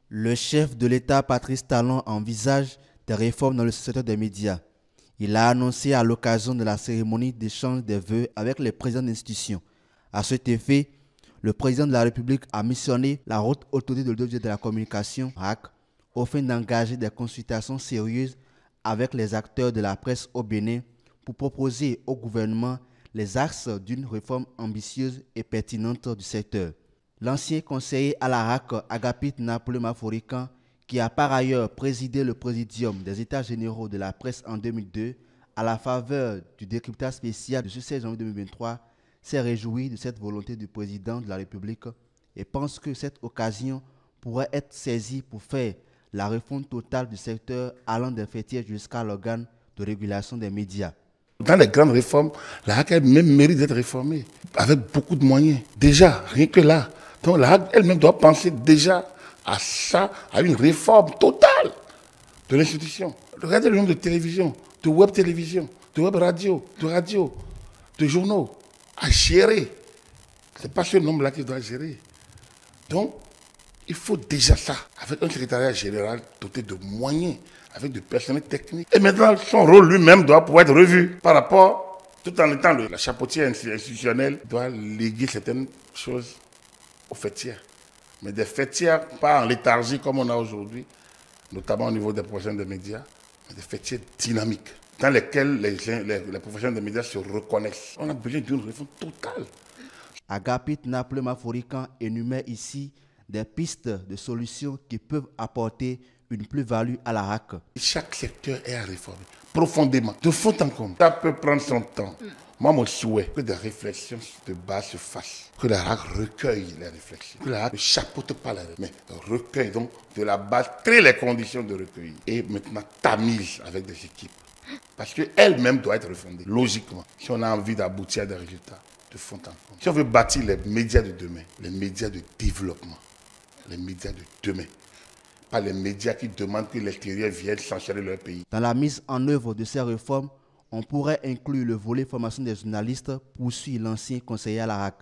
Le chef de l'État, Patrice Talon, envisage des réformes dans le secteur des médias. Il a annoncé à l'occasion de la cérémonie d'échange des vœux avec les présidents d'institutions. À cet effet, le président de la République a missionné la Haute Autorité de l'Audiovisuel de la Communication, HAC, au fin d'engager des consultations sérieuses avec les acteurs de la presse au Bénin pour proposer au gouvernement les axes d'une réforme ambitieuse et pertinente du secteur. L'ancien conseiller à la HAC, Agapit Napoléon Maforican, qui a par ailleurs présidé le présidium des États généraux de la presse en 2002, à la faveur du décryptage spécial du 16 janvier 2023, s'est réjoui de cette volonté du président de la République et pense que cette occasion pourrait être saisie pour faire la refonte totale du secteur allant des fêtières jusqu'à l'organe de régulation des médias. Dans les grandes réformes, la HAC elle-même mérite d'être réformée avec beaucoup de moyens. Déjà, rien que là. Donc la HAC elle-même doit penser déjà à ça, à une réforme totale de l'institution. Regardez le nombre de télévisions, de web télévision, de web radio, de journaux à gérer. Ce n'est pas ce nombre-là qu'il doit gérer. Donc, il faut déjà ça, avec un secrétariat général doté de moyens, avec du personnel technique. Et maintenant, son rôle lui-même doit pouvoir être revu par rapport, tout en étant la chapeautière institutionnelle, doit léguer certaines choses aux fêtières. Mais des fêtières, pas en léthargie comme on a aujourd'hui, notamment au niveau des professionnels des médias, mais des fêtières dynamiques, dans lesquelles les professionnels des médias se reconnaissent. On a besoin d'une réforme totale. Agapit Napoléon Maforican énumère ici des pistes de solutions qui peuvent apporter une plus-value à la HAC. Chaque secteur est à réformer profondément, de fond en comble. Ça peut prendre son temps. Moi, mon souhait, que des réflexions de base se fassent, que la HAC recueille les réflexions, que la HAC ne chapeaute pas les réflexions, mais recueille donc de la base, crée les conditions de recueillir et maintenant tamise avec des équipes. Parce qu'elle-même doit être refondée, logiquement, si on a envie d'aboutir à des résultats de fond en comble. Si on veut bâtir les médias de demain, les médias de développement, les médias de demain, pas les médias qui demandent que l'extérieur vienne s'enchaîner leur pays. Dans la mise en œuvre de ces réformes, on pourrait inclure le volet formation des journalistes, poursuit l'ancien conseiller à la HAC.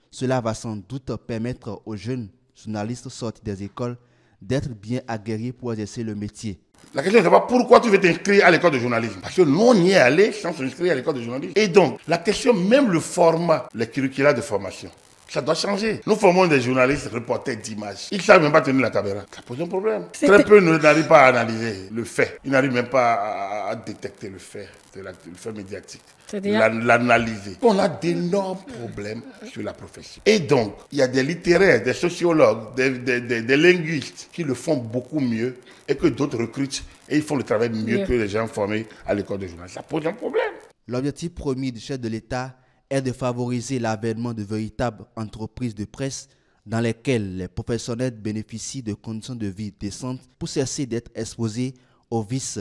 Cela va sans doute permettre aux jeunes journalistes sortis des écoles d'être bien aguerris pour exercer le métier. La question n'est pas pourquoi tu veux t'inscrire à l'école de journalisme. Parce que nous, on y est allé sans s'inscrire à l'école de journalisme. Et donc, la question, même le format, les curricula de formation, ça doit changer. Nous formons des journalistes reporters d'images. Ils ne savent même pas tenir la caméra. Ça pose un problème. Très peu n'arrivent pas à analyser le fait. Ils n'arrivent même pas à détecter le fait, le fait médiatique. L'analyser. On a d'énormes problèmes sur la profession. Et donc, il y a des littéraires, des sociologues, des linguistes qui le font beaucoup mieux et que d'autres recrutent et ils font le travail mieux que les gens formés à l'école de journalisme. Ça pose un problème. L'objectif premier du chef de l'État est de favoriser l'avènement de véritables entreprises de presse dans lesquelles les professionnels bénéficient de conditions de vie décentes pour cesser d'être exposés aux vices,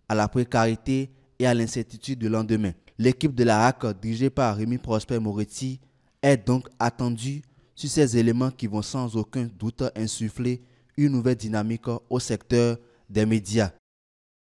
à la précarité et à l'incertitude du lendemain. L'équipe de la HAC, dirigée par Rémi Prosper Moretti, est donc attendue sur ces éléments qui vont sans aucun doute insuffler une nouvelle dynamique au secteur des médias.